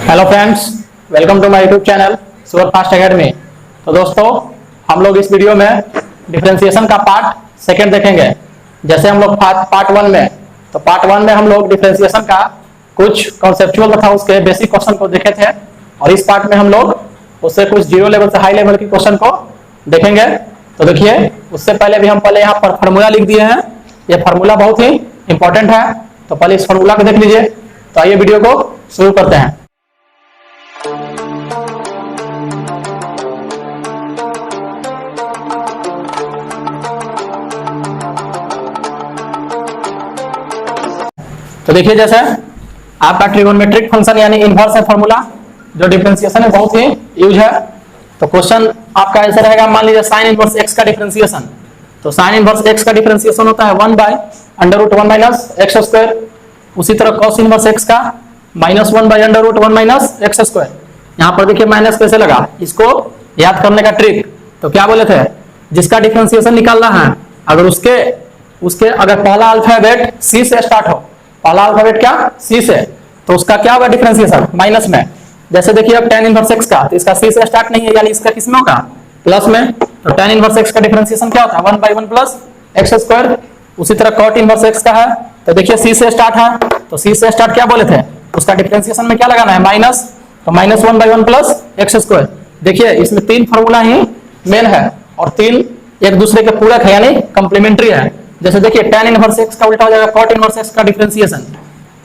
Hello friends, welcome to my YouTube channel super fast academy. तो दोस्तों, हम लोग इस वीडियो में डिफरेंशिएशन का पार्ट सेकंड देखेंगे। जैसे हम लोग पार्ट वन में हम लोग डिफरेंशिएशन का कुछ कॉन्सेप्चुअल तथा उसके बेसिक क्वेश्चन को देखे थे, और इस पार्ट में हम लोग उससे कुछ जीरो लेवल से हाई लेवल के क्वेश्चन को देखेंगे। तो देखिए, उससे पहले हम यहाँ पर फार्मूला लिख दिए हैं। ये फार्मूला बहुत ही इंपॉर्टेंट है, तो पहले इस फार्मूला को देख लीजिए। तो आइए वीडियो को शुरू करते हैं। तो देखिए, जैसे आपका ट्रिगोनोमेट्रिक फंक्शन यानी इनवर्स है फार्मूला, जो डिफरेंशिएशन में बहुत ही यूज है। तो क्वेश्चन आपका ऐसा रहेगा, मान लीजिए साइन इनवर्स एक्स का डिफरेंशिएशन। तो साइन इनवर्स एक्स का डिफरेंशिएशन होता है 1/√1 माइनस एक्स स्क्वायर। उसी तरह कॉस इनवर्स एक्स का -1/√1 माइनस एक्स स्क्वायर। यहाँ पर देखिए माइनस कैसे लगा, इसको याद करने का ट्रिक। तो क्या बोले थे, जिसका डिफरेंशिएशन निकालना है, अगर उसके अगर पहला अल्फाबेट सी से स्टार्ट हो, पहला अल्फाबेट क्या सी से, तो उसका क्या होगा डिफरेंशिएशन माइनस में। जैसे देखिए अब tan इनवर्स x का, तो इसका सी से स्टार्ट नहीं है, यानी इसका किस में होगा, प्लस में। तो tan इनवर्स x का डिफरेंशिएशन क्या होता है 1/1 प्लस एक्स स्क्वायर। उसी तरह cot इनवर्स x का है, तो देखिए सी से स्टार्ट है, तो सी से स्टार्ट क्या बोले थे, उसका डिफरेंशिएशन में क्या लगाना है माइनस, तो -1/1 प्लस एक्स स्क्वायर। देखिए इसमें तीन फार्मूला ही मेन है, और तीन एक दूसरे के पूरक है, यानी कंप्लीमेंट्री है। जैसे देखिए tan इनवर्स x का उल्टा हो जाएगा cot इनवर्स x का डिफरेंशिएशन,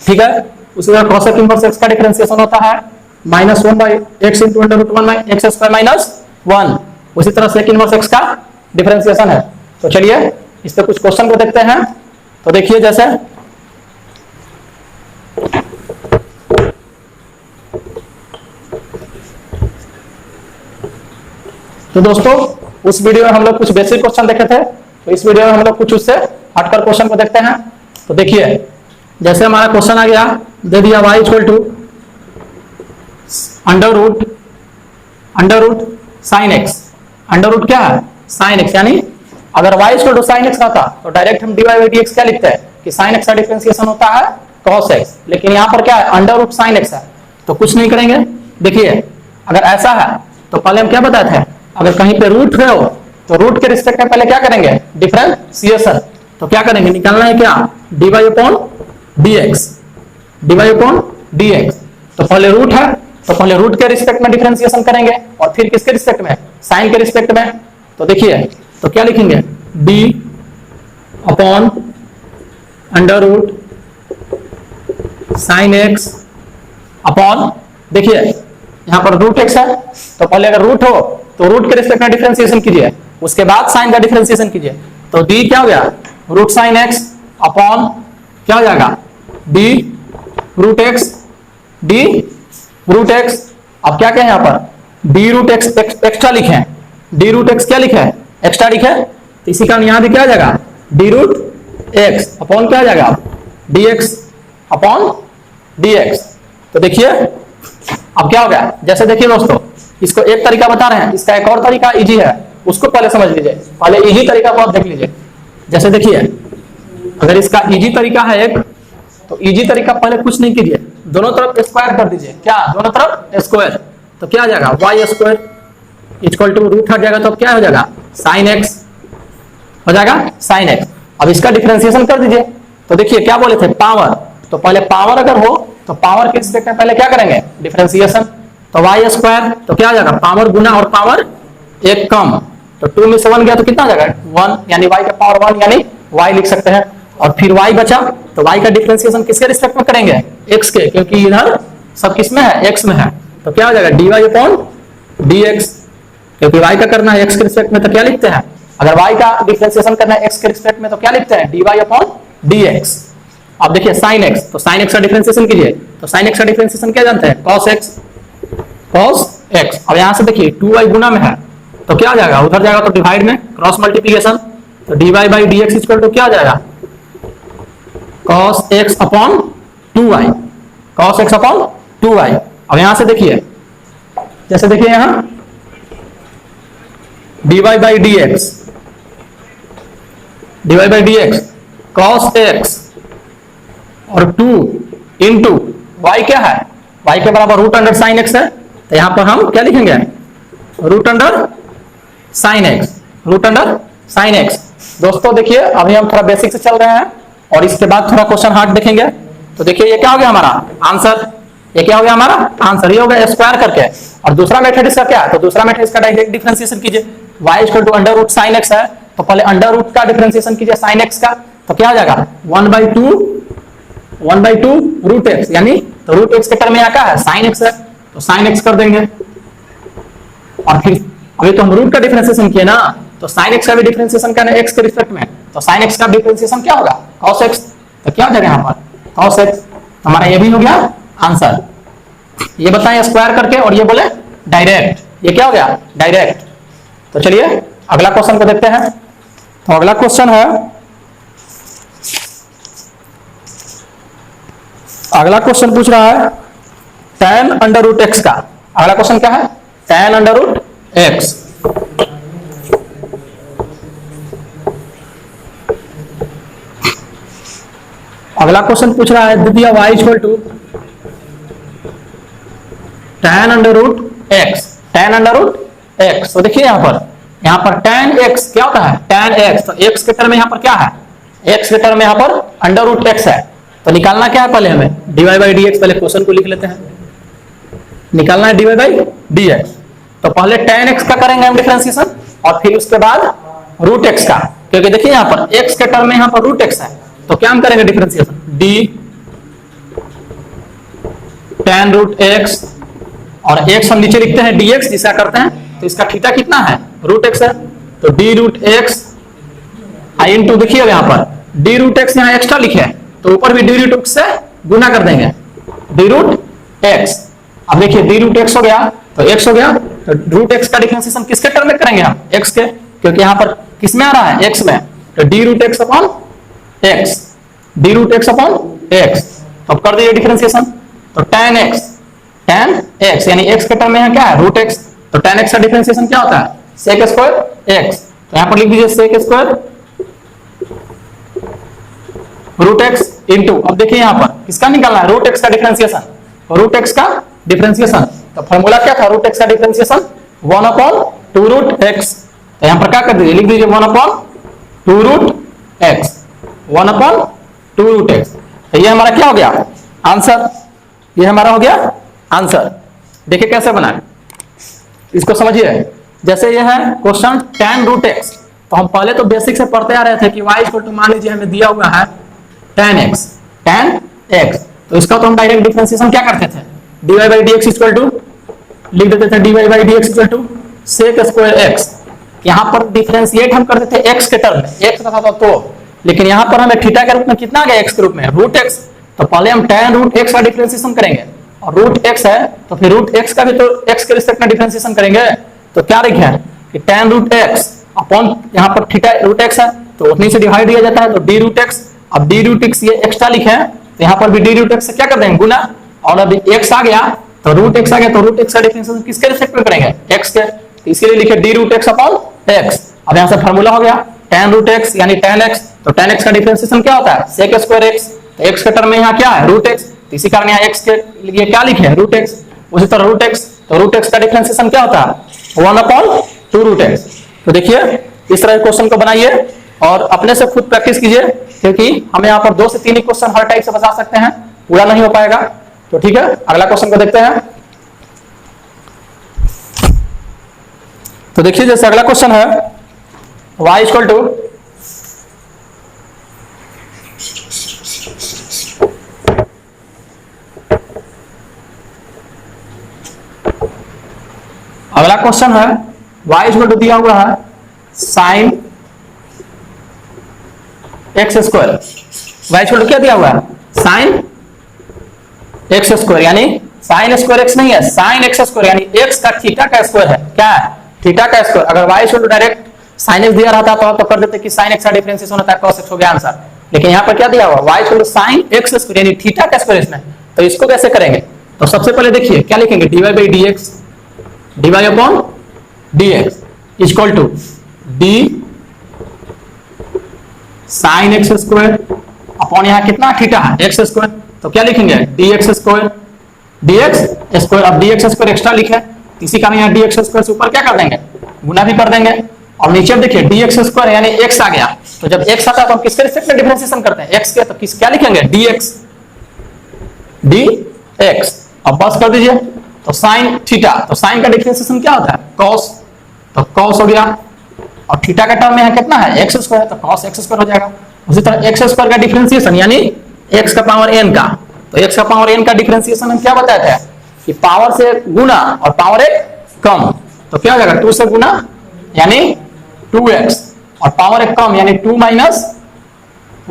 ठीक है। उसी तरह cosec इनवर्स x का डिफरेंशिएशन होता है -1/x × √1 एक्स स्क्वायर -1। उसी तरह sec इनवर्स x का डिफरेंशिएशन है। तो चलिए इस पे कुछ क्वेश्चन को देखते हैं। तो देखिए, जैसे तो दोस्तों, उस वीडियो में हम लोग कुछ बेसिक क्वेश्चन देखे थे, तो इस वीडियो में हम लोग कुछ उससे हटकर क्वेश्चन को देखते हैं। तो देखिए, जैसे हमारा क्वेश्चन आ गया, दे दिया y = under root sine X. Under root क्या है साइन एक्स, यानी अगर y = साइन एक्स रहता तो डायरेक्ट हम dy/dx क्या लिखते हैं कि साइन एक्स का डिफरेंशिएशन होता है cos x। लेकिन यहाँ पर क्या है, अंडर रूट साइन एक्स है, तो कुछ नहीं करेंगे। देखिए अगर ऐसा है तो पहले हम क्या बताए थे, अगर कहीं पे रूट है हो तो रूट के रिस्पेक्ट में पहले क्या करेंगे डिफरेंशिएशन। तो क्या करेंगे, निकालना है क्या dy/dx। तो पहले रूट है, तो पहले रूट के रिस्पेक्ट में डिफरेंशिएशन करेंगे, और फिर किसके रिस्पेक्ट में, साइन के रिस्पेक्ट में। तो देखिए, तो क्या लिखेंगे d/√sin x अपॉन, देखिए यहाँ पर √x है, तो पहले अगर रूट हो तो रूट के रिस्पेक्ट में डिफरेंशिएशन कीजिए, उसके बाद साइन का डिफरेंशिएशन कीजिए। तो d क्या हो गया √sin x अपॉन क्या हो जाएगा d√x। अब क्या कहें यहाँ पर d√x एक्स्ट्रा लिखे, d√x क्या लिखे एक्स्ट्रा लिखे, तो इसी कारण यहाँ भी क्या आ जाएगा d√x अपॉन क्या आ जाएगा dx अपॉन dx। तो देखिए अब क्या हो गया, जैसे देखिए दोस्तों, इसको एक तरीका बता रहे हैं, इसका एक और तरीका इजी है, उसको पहले समझ लीजिए। पहले इजी तरीका को आप देख लीजिए। जैसे देखिए, अगर इसका इजी तरीका है एक, तो इजी तरीका पहले कुछ नहीं कीजिए, दोनों तरफ स्क्वायर कर दीजिए। क्या, दोनों तरफ स्क्वायर, तो क्या आ जाएगा y² = रूट हट जाएगा, तो क्या हो जाएगा sin x हो जाएगा sin x। अब इसका डिफरेंशिएशन कर दीजिए। तो देखिए क्या बोले थे पावर, तो पहले पावर अगर हो तो पावर के रिस्पेक्ट में पहले क्या करेंगे डिफरेंशिएशन। तो y², तो क्या आ जाएगा पावर गुना और पावर एक कम, तो 2 में से 1 गया तो कितना आ जाएगा 1, यानी y का पावर 1 यानी y लिख सकते हैं। और फिर y बचा, तो y का डिफरेंशिएशन किसके रिस्पेक्ट में करेंगे x के, क्योंकि इधर सब किस में है x में है। तो क्या हो जाएगा dy/dx, क्योंकि y का करना है x के रिस्पेक्ट में, तो क्या लिखते हैं, अगर y का डिफरेंशिएशन करना है x के रिस्पेक्ट में तो क्या लिखते हैं dy/dx। अब देखिए sin x, तो sin x का डिफरेंशिएशन कीजिए। तो sin x का डिफरेंशिएशन क्या जानते हैं cos x। अब यहां से देखिए 2y गुना में है, तो क्या आ जाएगा, उधर जाएगा तो डिवाइड में क्रॉस मल्टीप्लिकेशन, तो dy/dx = क्या आ जाएगा cos x upon 2y, cos x upon 2y। अब यहां से देखिए, जैसे देखिए यहां dy/dx cos x और 2 इंटू y क्या है y के बराबर रूट अंडर साइन एक्स है, तो यहाँ पर हम क्या लिखेंगे, root under sine X, root under sine X. दोस्तों देखिए अभी हम थोड़ा बेसिक से चल रहे हैं और इसके बाद थोड़ा क्वेश्चन हार्ड देखेंगे। तो देखिए ये क्या हो गया हमारा आंसर, ये क्या हो गया हमारा आंसर, ये हो गया स्क्वायर करके। और दूसरा मेथड इसका क्या है, तो दूसरा मेथड इसका डायरेक्ट डिफरेंशिएशन कीजिए, y equal to under root sine X है, तो पहले अंडर रूट का डिफरेंशिएशन कीजिए साइन एक्स का, तो क्या हो जाएगा 1/2 रूट एक्स, यानी तो रूट एक्स के टर्म में यहाँ क्या है साइन एक्स है, तो साइन एक्स कर देंगे। और फिर अभी तो हम रूट का डिफरेंशिएशन किए ना, तो साइन एक्स का भी डिफरेंशिएशन करना एक्स के रिस्पेक्ट में, तो साइन एक्स का डिफरेंशिएशन क्या होगा cos x, तो क्या हो जाएगा यहाँ पर cos x, हमारा ये भी हो गया आंसर। ये बताएं स्क्वायर करके और ये बोले डायरेक्ट, ये क्या हो गया डायरेक्ट। तो चलिए अगला क्वेश्चन को देखते हैं। तो अगला क्वेश्चन है, अगला क्वेश्चन पूछ रहा है tan अंडर रूट एक्स का। अगला क्वेश्चन क्या है, tan अंडर रूट एक्स। अगला क्वेश्चन पूछ रहा है द्वितीय y equal to tan under root X, tan under root X. तो देखिए यहाँ पर tan x क्या होता है tan x, तो x के टर्म में यहाँ पर क्या है, x के टर्म में यहाँ पर अंडर रूट एक्स है, तो निकालना क्या है पहले हमें dy बाई डी एक्स, पहले क्वेश्चन को लिख लेते हैं, निकालना है dy बाई डी एक्स। तो पहले tan x का करेंगे हम डिफरेंशिएशन और फिर उसके बाद रूट एक्स का, क्योंकि देखिए यहाँ पर x के टर्म में यहाँ पर रूट एक्स है, तो क्या हम करेंगे differentiation d tan root X, और x हम नीचे लिखते हैं dx, जिसका करते हैं तो इसका थीटा कितना है रूट एक्स है, तो d रूट एक्स आई इंटू देखिए यहाँ पर d रूट एक्स यहाँ एक्स्ट्रा लिखे है, तो ऊपर भी d रूट एक्स से गुना कर देंगे d रूट एक्स। अब देखिए d रूट एक्स हो गया, तो x हो गया, तो रूट एक्स का डिफरेंशिएशन किसके टर्म में करेंगे हम x के, क्योंकि यहाँ पर किस में आ रहा है x में, तो d root X upon x, d root X upon x। तो अब कर दीजिए डिफरेंशिएशन, तो tan x यानी x के टर्म में यहाँ क्या है रूट x, तो tan x का डिफरेंशिएशन क्या होता है sec स्क्वायर x, तो यहाँ पर लिख दीजिए sec स्क्वायर रूट x इंटू, अब देखिए यहाँ पर किसका निकालना है रूट x का डिफरेंशिएशन, रूट x का डिफरेंशिएशन, तो फॉर्मूला क्या था रूट x का डिफरेंशिएशन 1/2 रूट x, तो यहाँ पर क्या कर दीजिए लिख दीजिए 1/2 रूट x, 1/2 रूट x। तो ये हमारा क्या हो गया आंसर, ये हमारा हो गया आंसर। देखिए कैसे बना, इसको समझिए। जैसे ये है क्वेश्चन tan रूट x, तो हम पहले तो बेसिक से पढ़ते आ रहे थे कि y इक्वल टू मान लीजिए हमें दिया हुआ है tan x, तो इसका तो हम डायरेक्ट डिफरेंशिएशन क्या करते थे dy by D x equal to लिख देते थे dy by D x equal to sec square x। यहाँ पर डिफरेंशिएट हम करते थे x के टर्म में, x का था तो, लेकिन यहाँ पर हमें थीटा के रूप में कितना आ गया x के रूप में रूट x, तो पहले हम tan रूट x का डिफरेंशिएशन करेंगे, और रूट x है तो फिर रूट x का भी तो x के रिस्पेक्ट में डिफरेंशिएशन करेंगे, तो क्या लिखे हैं कि tan रूट x अपॉन यहाँ पर थीटा रूट x है, तो उतनी से डिवाइड दिया जाता है, तो d रूट x। अब d रूट x ये एक्स्ट्रा लिखे हैं, तो यहाँ पर भी d रूट x से क्या कर देंगे गुना, और अभी x आ गया तो रूट x आ गया, तो रूट x का डिफरेंशिएशन किसके रिस्पेक्ट में करेंगे x के, तो इसीलिए लिखे d root x upon x। अब यहाँ से फार्मूला हो गया tan रूट x यानी tan x, तो tan x का डिफरेंशिएशन क्या होता है sec स्क्वायर x, तो x के टर्म में यहाँ क्या है रूट x, तो इसी कारण यहाँ x के लिए क्या लिखे हैं रूट x, उसी तरह रूट x, तो रूट x का डिफरेंशिएशन क्या होता है 1/2 रूट x। तो देखिए इस तरह क्वेश्चन को बनाइए और अपने से खुद प्रैक्टिस कीजिए, क्योंकि हमें यहाँ पर 2 से 3 क्वेश्चन हर टाइप से बता सकते हैं, पूरा नहीं हो पाएगा। तो ठीक है अगला क्वेश्चन को देखते हैं। तो देखिए जैसे अगला क्वेश्चन है y इक्वल टू अगला क्वेश्चन है y इक्वल टू दिया हुआ है sine x square, y equal to क्या दिया हुआ है साइन एक्स स्क्वायर, यानी साइन स्क्वायर एक्स नहीं है साइन एक्स स्क्वायर, यानी एक्स का थीटा का स्क्वायर है, क्या है थीटा का स्क्वायर। अगर y equal to direct sine x दिया रहता तो कर देते कि साइन एक्स का डिफरेंशिएशन होता है cos x, हो गया आंसर। लेकिन यहाँ पर क्या दिया हुआ y equal to sine x square यानी थीटा का स्क्वायर इसमें, तो इसको कैसे करेंगे, तो सबसे पहले देखिए क्या लिखेंगे dy by D x, dy upon d x equal to d sine x square upon यहाँ कितना थीटा है एक्स स्क्वायर, तो क्या लिखेंगे dx स्क्वायर dx स्क्वायर। अब dx स्क्वायर एक्स्ट्रा लिखे, इसी कारण यहाँ dx स्क्वायर से ऊपर क्या कर देंगे, गुना भी कर देंगे। और नीचे देखिए dx स्क्वायर यानी x आ गया, तो जब x आता है तो हम किसके रिस्पेक्ट में डिफरेंशिएशन करते हैं, x के, तो किस क्या लिखेंगे dx dx। अब बस कर दीजिए, तो साइन थीटा, तो साइन का डिफरेंशिएशन क्या होता है cos, तो cos हो गया, और थीटा का टर्म में है कितना है x स्क्वायर, तो cos x स्क्वायर हो जाएगा। उसी तरह x स्क्वायर का डिफरेंशिएशन यानी x का पावर n का, तो x का पावर n का डिफरेंशिएशन हम क्या बताए थे कि पावर से गुना और पावर एक कम, तो क्या हो जाएगा 2 से गुना यानी 2x और पावर एक कम यानी 2 माइनस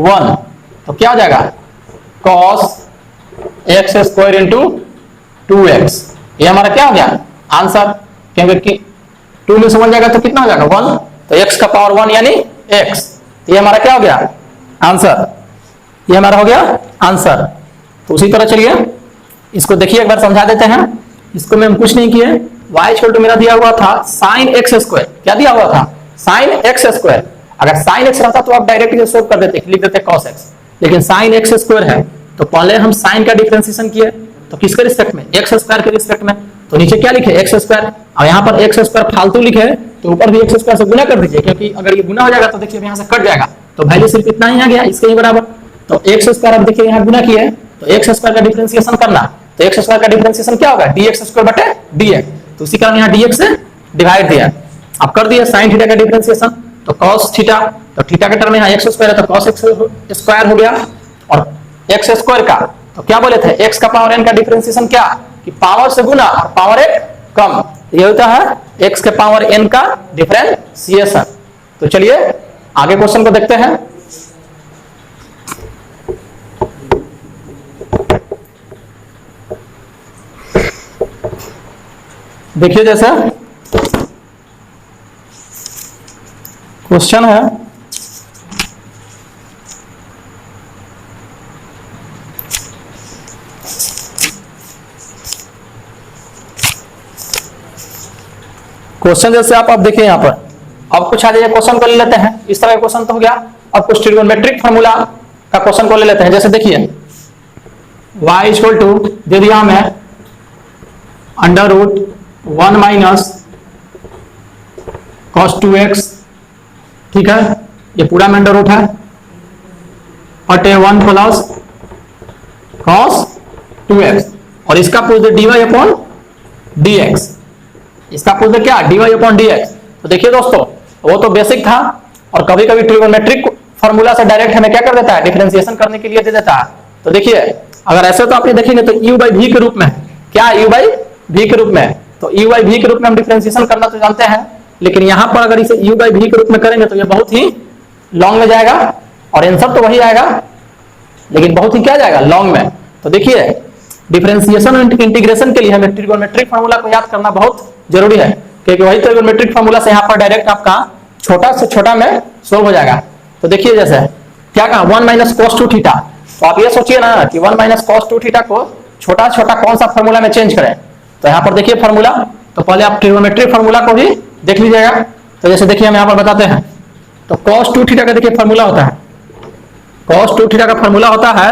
1, तो क्या हो जाएगा cos x square into 2x। ये हमारा क्या हो गया आंसर, क्योंकि 2 में समझ जाएगा तो कितना हो जाएगा 1, तो x का पावर 1 यानी x, तो ये हमारा क्या हो गया आंसर, ये हमारा हो गया आंसर। तो उसी तरह चलिए इसको देखिए एक बार समझा देते हैं। इसको में हम कुछ नहीं किए, y इक्वल टू मेरा दिया हुआ था sin x स्क्वायर, क्या दिया हुआ था sin x स्क्वायर। अगर sin x रहता तो आप डायरेक्ट ये सोल्व कर देते, लिख देते cos x, लेकिन sin x स्क्वायर है तो पहले हम sin का डिफरेंशिएशन किए, तो किसके रिस्पेक्ट में x स्क्वायर के रिस्पेक्ट में, तो नीचे क्या लिखे x स्क्वायर, और यहाँ पर x स्क्वायर फालतू लिखे तो ऊपर भी x स्क्वायर से गुना कर दीजिए, क्योंकि अगर ये गुना हो जाएगा तो देखिए यहाँ से कट जाएगा, तो वैल्यू सिर्फ इतना ही आ गया इसके ही बराबर। तो x स्क्वायर अब देखिए यहाँ गुना किया है, तो x स्क्वायर का डिफरेंशिएशन करना, तो x स्क्वायर का डिफरेंशिएशन क्या होगा dx स्क्वायर बटे dx, तो इसी कारण यहाँ dx से डिवाइड दिया। अब कर दिया sin थीटा का डिफरेंशिएशन, तो cos थीटा, तो थीटा के टर्म में यहाँ x स्क्वायर है तो cos x स्क्वायर हो गया, और x स्क्वायर का तो क्या बोले थे x का पावर n का डिफरेंशिएशन क्या कि पावर से गुना और पावर एक कम, ये होता है x के पावर n का डिफरेंशिएशन। तो चलिए आगे क्वेश्चन को देखते हैं। देखिए जैसा क्वेश्चन है, क्वेश्चन जैसे आप अब देखिए यहाँ पर, अब कुछ आ जाइए क्वेश्चन को ले लेते हैं। इस तरह का क्वेश्चन तो हो गया, अब कुछ ट्रिगोनोमेट्रिक फार्मूला का क्वेश्चन को ले लेते हैं। जैसे देखिए y इक्वल टू दे दिया हमें under root 1 minus cos 2x, ठीक है, ये पूरा में अंडर रूट है, बटे 1 प्लस cos 2x, और इसका पूछ दे dy अपॉन dx, इसका पूछ दे क्या dy अपॉन dx। तो देखिए दोस्तों वो तो बेसिक था, और कभी कभी ट्रिगोनोमेट्रिक फार्मूला से डायरेक्ट हमें क्या कर देता है डिफरेंशिएशन करने के लिए दे देता है। तो देखिए अगर ऐसे तो आप ये देखेंगे तो u बाई v के रूप में, क्या u बाई v के रूप में, तो u बाई v के रूप में हम डिफरेंशिएशन करना तो जानते हैं, लेकिन यहाँ पर अगर इसे u बाई v के रूप में करेंगे तो ये बहुत ही लॉन्ग में जाएगा, और आंसर तो वही आएगा लेकिन बहुत ही क्या जाएगा लॉन्ग में। तो देखिए डिफरेंशिएशन और इंटीग्रेशन के लिए हमें ट्रिगोनोमेट्रिक फार्मूला को याद करना बहुत जरूरी है, क्योंकि वही ट्रिगोनोमेट्रिक फार्मूला से यहाँ पर डायरेक्ट आपका छोटा से छोटा में सोल्व हो जाएगा। तो देखिए जैसे क्या कहा 1 माइनस cos 2 थीटा, तो आप ये सोचिए ना कि 1 माइनस cos 2 थीटा को छोटा छोटा कौन सा फार्मूला में चेंज करें। तो यहाँ पर देखिए फार्मूला, तो पहले आप ट्रिगोनोमेट्रिक फार्मूला को भी देख लीजिएगा। तो जैसे देखिए हम यहाँ पर बताते हैं, तो cos 2 थीटा का देखिए फार्मूला होता है, cos 2 थीटा का फार्मूला होता है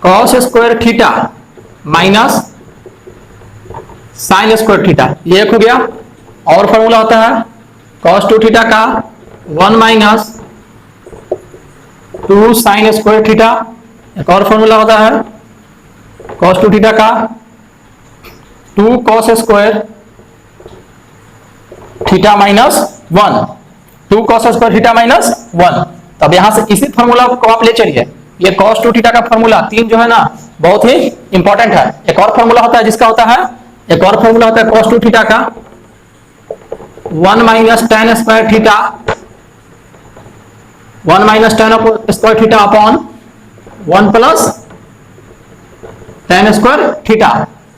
cos square theta minus sine square theta, ये एक हो गया। और फार्मूला होता है cos 2 थीटा का 1 माइनस 2 साइन स्क्वायर थीटा, एक और फार्मूला होता है cos 2 थीटा का 2 cos square theta minus 1, 2 cos square theta minus 1। तब यहां से इसी फार्मूला को आप ले चलिए, ये cos 2 थीटा का फार्मूला 3 जो है ना बहुत ही इंपॉर्टेंट है। एक और फार्मूला होता है जिसका होता है, एक और फार्मूला होता है cos 2 थीटा का 1 minus tan square theta, 1 minus tan square theta upon 1 plus tan square theta.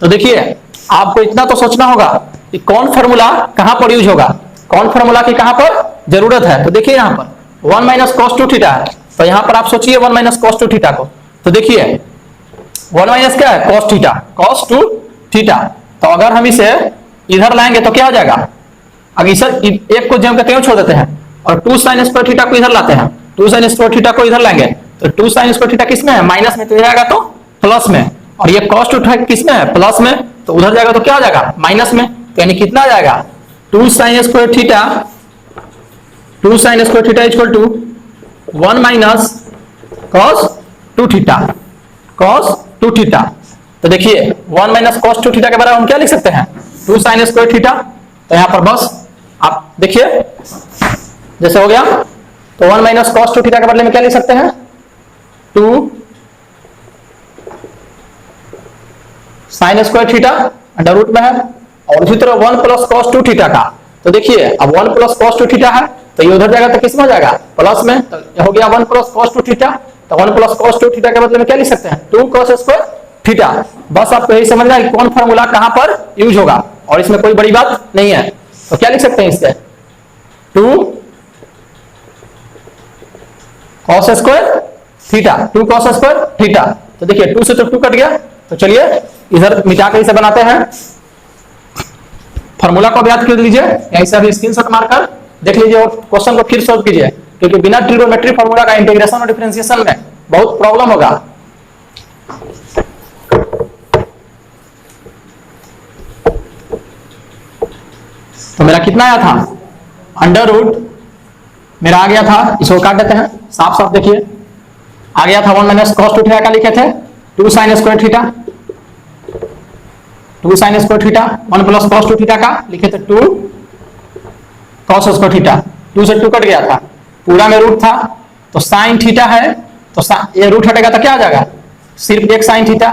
तो देखिए आपको इतना तो सोचना होगा कि कौन फार्मूला कहां पर यूज होगा, कौन फार्मूला की कहां पर जरूरत है। तो देखिए यहां पर 1 माइनस cos 2 थीटा है, तो यहां पर आप सोचिए 1 माइनस cos 2 थीटा को, तो देखिए 1 माइनस क्या है cos थीटा, cos 2 थीटा। तो अगर हम इसे इधर लाएंगे तो क्या हो जाएगा, अगर इसे एक को जम के छोड़ देते हैं और 2 साइन स्क्वायर थीटा को इधर लाते हैं, 2 साइन स्क्वायर थीटा को इधर लाएंगे तो 2 साइन स्क्वायर थीटा किस में है माइनस में, तो इधर आएगा तो प्लस में, और ये cos 2 थीटा किसमें है, प्लस में, तो उधर जाएगा तो क्या हो जाएगा, माइनस में, तो यानी कितना आ जाएगा 2 sin square theta, 2 sin square theta equal to 1 minus cos 2 theta, cos 2 theta. तो देखिए 1 माइनस cos 2 थीटा के बराबर हम क्या लिख सकते हैं, 2 sin स्क्वायर थीटा। तो यहां पर बस आप देखिए जैसे हो गया, तो 1 माइनस cos 2 थीटा के बदले में क्या लिख सकते हैं, 2 sin square theta under root में है, और इसी तरह 1 प्लस cos 2 थीटा का। तो देखिए अब 1 प्लस cos 2 थीटा है, तो ये उधर जाएगा तो किस में हो जाएगा, प्लस में, तो हो गया 1 प्लस cos 2 थीटा। तो 1 प्लस cos 2 थीटा के बदले में क्या लिख सकते हैं, 2 cos स्क्वायर थीटा। बस आपको यही समझना है कि कौन फार्मूला कहां पर यूज होगा, और इसमें कोई बड़ी बात नहीं है। तो क्या लिख सकते हैं इससे, 2 cos square theta, 2 cos square theta. तो देखिए 2 से तो 2 कट गया, तो चलिए इधर मिटा के इसे बनाते हैं। फार्मूला को याद कर लीजिए, यहीं से अभी स्क्रीनशॉट मारकर देख लीजिए और क्वेश्चन को फिर सॉल्व कीजिए, क्योंकि बिना ट्रिग्नोमेट्री फार्मूला का इंटीग्रेशन और डिफरेंशिएशन में बहुत प्रॉब्लम होगा। तो मेरा कितना आया था, अंडर रूट मेरा आ गया था, इसको काट देते हैं, साफ साफ देखिए आ गया था 1 माइनस cos 2 थीटा का लिखे थे 2 sin square theta, 2 sin square theta, 1 plus cos 2 theta का लिखे थे 2 cos स्क्वायर थीटा, 2 से 2 कट गया था, पूरा में रूट था, तो sin थीटा है, तो ये रूट हटेगा तो क्या आ जाएगा, सिर्फ एक sin थीटा,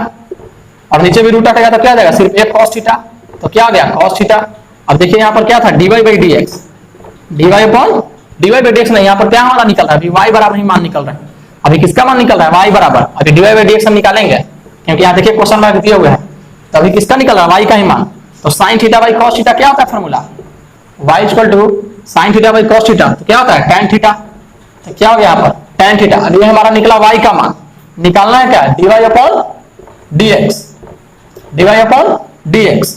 और नीचे भी रूट हटेगा तो क्या आ जाएगा, सिर्फ एक cos थीटा, तो क्या आ गया cos थीटा। अब देखिए यहाँ पर क्या था, dy by D x, dy by D x नहीं, यहाँ पर क्या हमारा निकल रहा है, अभी y बराबर ही मान निकल रहा है। अभी किसका मान निकल रहा है, y बराबर, अभी dy बाई डी एक्स हम निकालेंगे, क्योंकि यहाँ देखिए क्वेश्चन मार्क दिया हुआ है, तो अभी किसका निकल रहा है, y का ही मान। तो sin theta by cos theta क्या होता है formula, y equal to sin theta by cos theta, तो क्या होता है tan थीटा। तो क्या हो गया यहाँ पर tan थीटा, अभी हमारा निकला y का मान, निकालना है क्या, dy upon dx, dy upon dx,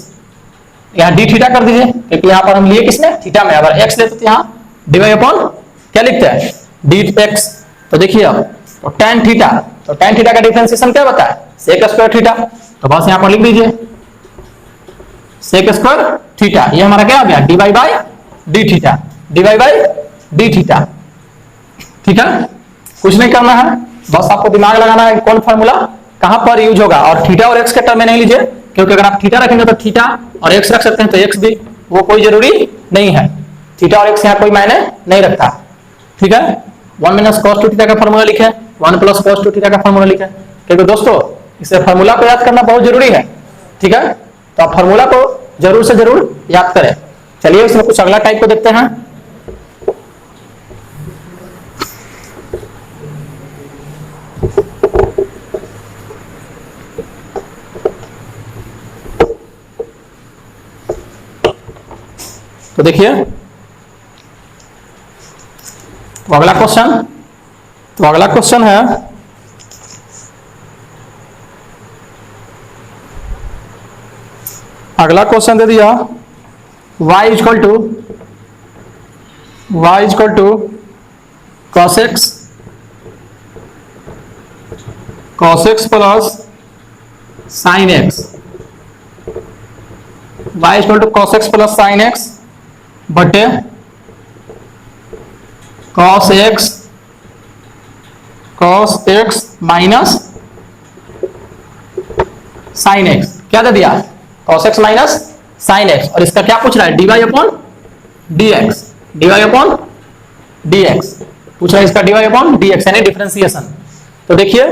यहाँ d थीटा कर दीजिए, क्योंकि यहाँ पर हम लिए किसमें, थीटा में, अगर x लेते तो यहाँ dy अपॉन क्या लिखते हैं, dx। तो देखिए अब तो tan थीटा, तो tan थीटा का डिफरेंशिएशन क्या बता है, sec स्क्वायर थीटा, तो बस यहाँ पर लिख दीजिए sec स्क्वायर थीटा, ये हमारा क्या हो गया, dy by D theta, dy by D theta. ठीक है, कुछ नहीं करना है, बस आपको दिमाग लगाना है कौन फार्मूला कहां पर यूज होगा, और थीटा और x के टर्म में नहीं लीजिए, क्योंकि अगर आप थीटा रखेंगे तो थीटा और x रख सकते हैं, तो x भी वो कोई जरूरी नहीं है, थीटा और x यहाँ कोई मायने नहीं रखता। ठीक है, 1 माइनस cos 2 थीटा का फार्मूला लिखे, 1 प्लस cos 2 थीटा का फार्मूला लिखे, क्योंकि दोस्तों इसे फार्मूला को याद करना बहुत जरूरी है। ठीक है, तो आप फार्मूला को जरूर से जरूर याद करें। चलिए इसमें कुछ अगला टाइप को देखते हैं। तो देखिए, तो अगला क्वेश्चन है अगला क्वेश्चन दे दिया y equal to cos x plus sin x, y equal to cos x plus sin x बटे cos x minus sin x, क्या दे दिया, cos x minus sin x, और इसका क्या पूछ रहा है, dy अपॉन dx, पूछ रहा है इसका dy अपॉन dx यानी डिफरेंशिएशन। तो देखिए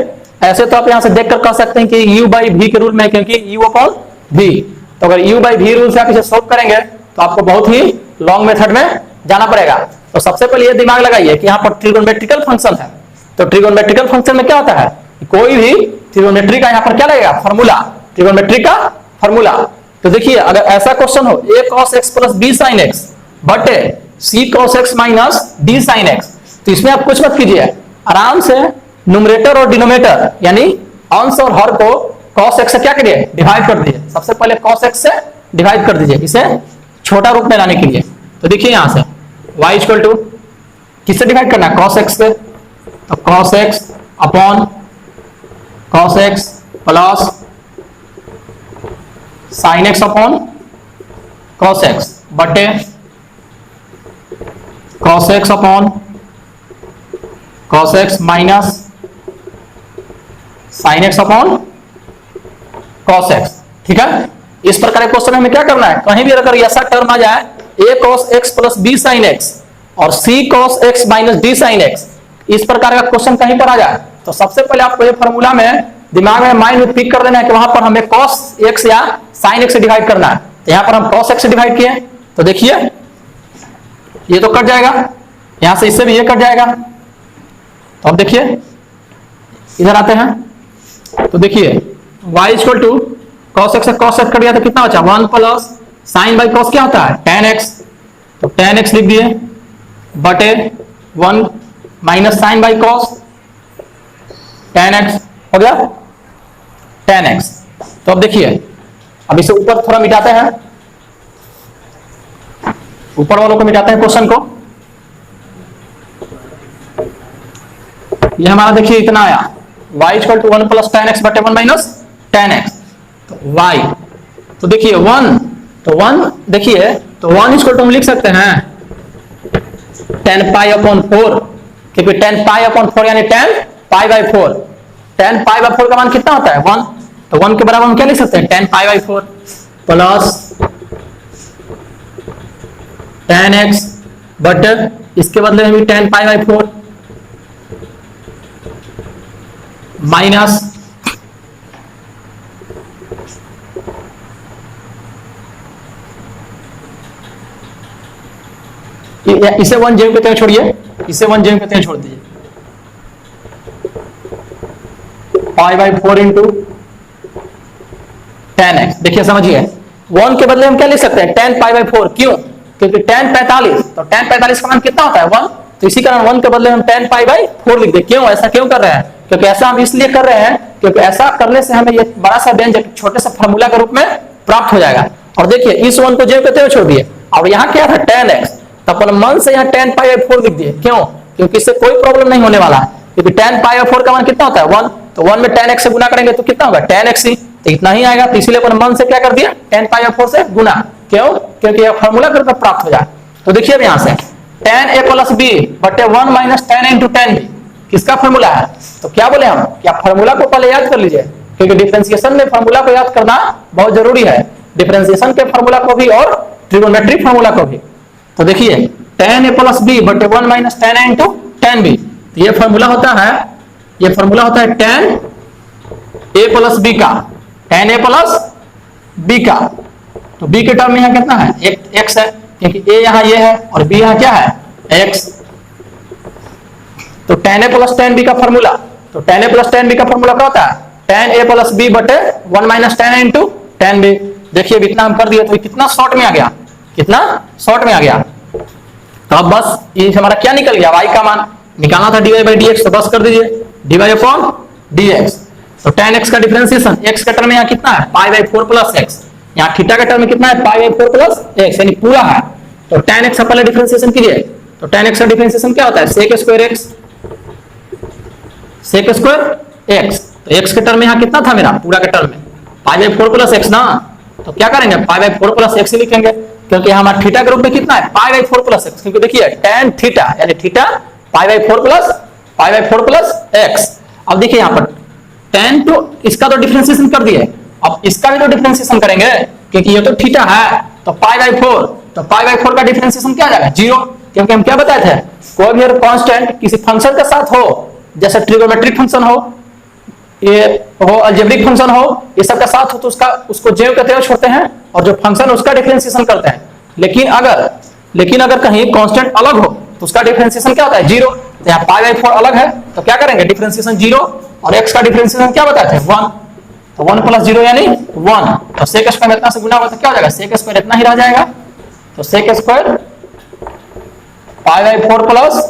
ऐसे तो आप यहां से देखकर कह सकते हैं कि u बाई v के रूल में, क्योंकि u अपॉन v, तो अगर u बाई v रूल से आप इसे सॉल्व करेंगे तो आपको बहुत ही लॉन्ग मेथड में जाना पड़ेगा। तो सबसे पहले ये दिमाग लगाइए कि यहाँ पर ट्रिगोनोमेट्रिकल फंक्शन है, तो ट्रिगोनोमेट्रिकल फंक्शन में क्या होता है, कोई भी ट्रिगोनोमेट्री का यहाँ पर क्या लगेगा, फार्मूला, ट्रिगोनोमेट्री का फार्मूला। तो देखिए अगर ऐसा क्वेश्चन हो a cos x plus b sin x बटे c cos x minus d sin x, तो इसमें आप कुछ मत कीजिए, आराम से न्यूमरेटर और डिनोमिनेटर यानी अंश और हर को cos x से क्या करिए, डिवाइड कर दीजिए। सबसे पहले cos x से डिवाइड कर दीजिए, इसे छोटा रूप में लाने के लिए। तो देखिए यहां से y इक्वल टू किससे डिवाइड करना है, cos x से, तो cos x upon cos x plus sine x upon cos x बटे cos x upon cos x minus sine x upon cos x. ठीक है, इस प्रकार के क्वेश्चन में क्या करना है, कहीं भी अगर ऐसा टर्म आ जाए a cos x plus b sin x और c cos x minus d sin x, इस प्रकार का क्वेश्चन कहीं पर आ जाए तो सबसे पहले आपको ये फॉर्मूला में दिमाग में माइंड में पिक कर लेना है कि वहां पर हमें cos x या sin x से डिवाइड करना है। तो यहां पर हम cos x से डिवाइड किए तो देखिए ये तो कट जाएगा, यहां से इससे भी ये कट जाएगा। तो अब देखिए इधर आते हैं तो देखिए y equal to cos x से cos x कट गया तो कितना बचा 1 प्लस साइन बाई cos क्या होता है tan x, तो tan x लिख दिए बटे 1 minus sine by cos tan x हो गया tan x। तो अब देखिए अब इसे ऊपर थोड़ा मिटाते हैं, ऊपर वालों को मिटाते हैं क्वेश्चन को। ये हमारा देखिए इतना आया y equal to 1 plus tan x बटे 1 माइनस tan x, तो y तो देखिए 1 तो 1 देखिए तो 1 इक्वल टू हम लिख सकते हैं tan पाई अपॉन 4, क्योंकि tan पाई अपॉन 4 यानी tan pi by 4, tan pi by 4 का मान कितना होता है 1, तो 1 के बराबर हम क्या लिख सकते हैं tan pi by 4 plus tan x बटे इसके बदले में भी tan पाई बाई 4 माइनस इसे 1 जेम कहते हैं छोड़िए, इसे 1 जेम कहते हैं छोड़ दीजिए, pi by 4 into tan x। देखिए समझिए 1 के बदले हम क्या लिख सकते हैं tan पाई बाई 4, क्यों, क्योंकि tan 45 तो tan 45 का मान कितना होता है 1, तो इसी कारण 1 के बदले हम tan पाई बाई 4 लिख दे। क्यों ऐसा क्यों कर रहे हैं, क्योंकि ऐसा हम इसलिए कर रहे हैं क्योंकि ऐसा करने से हमें ये बड़ा सा व्यंजक छोटे से फार्मूला के रूप में प्राप्त हो जाएगा। और देखिए इस 1 को जेब कहते हुए छोड़ दिए, अब यहाँ क्या था tan x, तो अपन मन से यहाँ tan पाई बाई 4 लिख दिए, क्यों, क्योंकि इससे कोई प्रॉब्लम नहीं होने वाला है, क्योंकि tan पाई बाई 4 का मान कितना होता है 1, तो 1 में tan x से गुना करेंगे तो कितना होगा tan x ही, तो इतना ही आएगा। तो इसलिए अपन मन से क्या कर दिया tan पाई बाई 4 से गुना, क्यों, क्योंकि यह फार्मूला के रूप में प्राप्त हो जाए। तो देखिए अब यहाँ से tan a प्लस b बटे 1 minus tan a into tan b किसका फार्मूला है, तो क्या बोले हम, क्या फार्मूला को पहले याद कर लीजिए, क्योंकि डिफरेंशिएशन में फार्मूला को याद करना बहुत जरूरी है, डिफरेंशिएशन के फार्मूला को भी और ट्रिगोनोमेट्रिक फार्मूला को भी। तो देखिए tan a प्लस b बटे 1 minus tan a into tan b, तो ये फार्मूला होता है, ये फार्मूला होता है tan a प्लस b का, tan a प्लस b का, तो b के टर्म में यहाँ कितना है x है, क्योंकि a यहाँ ये है और b यहाँ क्या है x, तो tan a plus tan b का फार्मूला, तो tan a plus tan b का फार्मूला क्या होता है tan a प्लस b बटे 1 minus tan a into tan b। देखिए इतना हम कर दिए तो कितना शॉर्ट में आ गया, कितना शॉर्ट में आ गया। तो अब बस ये हमारा क्या निकल गया, y का मान निकालना था dy बाई dx, तो बस कर दीजिए dy अपॉन dx। तो tan x का डिफरेंशिएशन x का टर्म में यहाँ कितना है पाई बाई 4 प्लस x, यहाँ थीटा का टर्म में कितना है पाई बाई 4 प्लस x यानी पूरा है। तो tan x का पहले डिफरेंशिएशन कीजिए, तो tan x का डिफरेंशिएशन क्या होता है sec square x, sec square x, तो x के टर्म में यहाँ कितना था मेरा पूरा के टर्म में पाई बाई 4 प्लस x ना, तो क्या करेंगे पाई बाई 4 प्लस x लिखेंगे, क्योंकि हमारा थीटा के रूप में कितना है पाई बाई 4 प्लस x, क्योंकि देखिए tan थीटा यानी theta pi by 4 plus x। अब देखिए यहाँ पर tan तो इसका तो डिफरेंशिएशन कर दिए, अब इसका भी तो डिफरेंशिएशन करेंगे, क्योंकि ये तो थीटा है, तो पाई बाई 4, तो पाई बाई 4 का डिफरेंशिएशन क्या आ जाएगा 0, क्योंकि हम क्या बताए थे कोई भी कांस्टेंट किसी फंक्शन के साथ हो, जैसे ट्रिगोनोमेट्रिक फंक्शन हो, ये हो अलजेब्रिक फंक्शन हो, ये सब का साथ हो तो उसको जेव कहते हुए छोड़ते हैं और जो फंक्शन उसका डिफरेंशिएशन करते हैं। लेकिन अगर कहीं कांस्टेंट अलग हो तो उसका डिफरेंशिएशन क्या होता है 0, तो यहाँ पाई बाई 4 अलग है तो क्या करेंगे डिफरेंशिएशन 0 और x का डिफरेंशिएशन क्या बताए थे 1, तो 1 प्लस 0 यानी 1, तो sec स्क्वायर इतना से गुना होगा तो क्या हो जाएगा sec स्क्वायर इतना ही रह जाएगा, तो sec square pi by 4 plus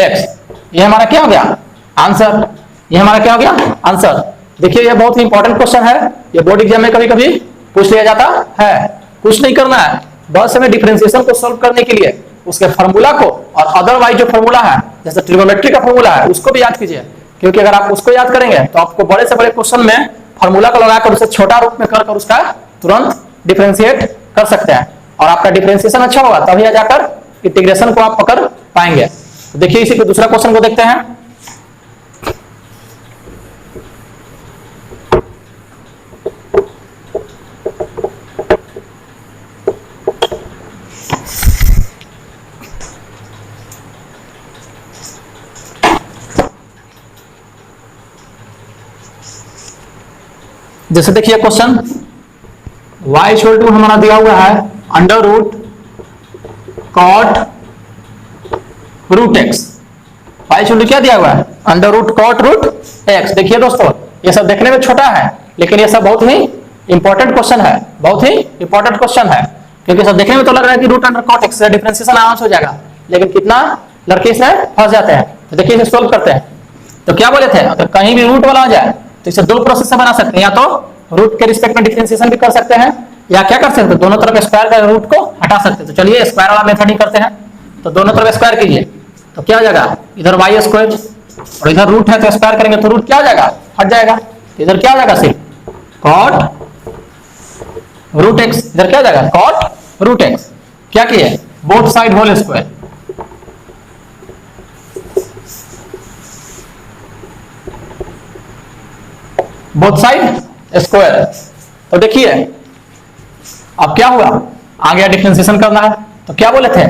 x, ये हमारा क्या हो गया आंसर, ये हमारा क्या हो गया आंसर। देखिए ये बहुत ही इंपॉर्टेंट क्वेश्चन है, ये बोर्ड एग्जाम में कभी कभी पूछ लिया जाता है। कुछ नहीं करना है, बस हमें डिफरेंशिएशन को सॉल्व करने के लिए उसके फार्मूला को और अदरवाइज जो फार्मूला है जैसे ट्रिगोनोमेट्री का फार्मूला है उसको भी याद कीजिए, क्योंकि अगर आप उसको याद करेंगे तो आपको बड़े से बड़े क्वेश्चन में फार्मूला को लगाकर उसे छोटा रूप में कर उसका तुरंत डिफरेंशिएट कर सकते हैं, और आपका डिफरेंशिएशन अच्छा होगा तभी जाकर इंटीग्रेशन को आप पकड़ पाएंगे। तो देखिए इसी को दूसरा क्वेश्चन को देखते हैं। जैसे देखिए क्वेश्चन y इक्वल टू हमारा दिया हुआ है under root cot root x. y equal to क्या दिया हुआ है? Under root cot root x. देखिए दोस्तों ये सब देखने में छोटा है लेकिन ये सब बहुत ही इंपॉर्टेंट क्वेश्चन है, बहुत ही इंपॉर्टेंट क्वेश्चन है, क्योंकि सब देखने में तो लग रहा है कि रूट अंडर कॉट एक्स से डिफरेंशिएशन आराम से हो जाएगा, लेकिन कितना लड़के इसमें फंस जाते हैं। तो देखिए इसे सोल्व करते हैं। तो क्या बोले थे, अगर कहीं भी रूट वाला आ जाए तो इसे दो प्रोसेस से बना सकते हैं, या तो रूट के रिस्पेक्ट में डिफरेंशिएशन भी कर सकते हैं, या क्या कर सकते हैं दोनों तरफ स्क्वायर का रूट को हटा सकते हैं। तो चलिए स्क्वायर वाला मेथड ही करते हैं। तो दोनों तरफ स्क्वायर कीजिए तो क्या हो जाएगा, इधर वाई स्क्वायर और इधर रूट है तो स्क्वायर करेंगे तो रूट क्या हो जाएगा, हट जाएगा। तो इधर क्या हो जाएगा, सिर्फ कॉट रूट एक्स, इधर क्या हो जाएगा कॉट रूट एक्स। क्या किए, both side whole square, both side square. तो देखिए अब क्या हुआ, आ गया डिफरेंशिएशन करना है। तो क्या बोले थे,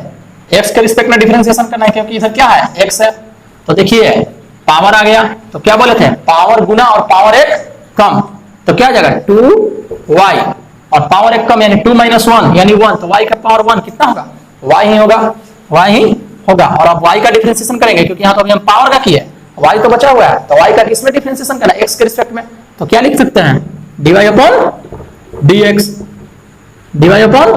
x के रिस्पेक्ट में डिफरेंशिएशन करना है, क्योंकि इधर क्या है x है। तो देखिए पावर आ गया, तो क्या बोले थे पावर गुना और पावर एक कम, तो क्या आ जाएगा 2y, और पावर एक कम यानी 2 - 1 यानी 1, तो y का पावर 1 कितना होगा, y ही होगा, y ही होगा। और अब y का डिफरेंशिएशन करेंगे क्योंकि यहाँ तो अभी हम पावर का किए, y तो बचा हुआ है, तो y का किसमें डिफरेंशिएशन करना है, x के रिस्पेक्ट में। तो क्या लिख सकते हैं, dy upon dx, dy upon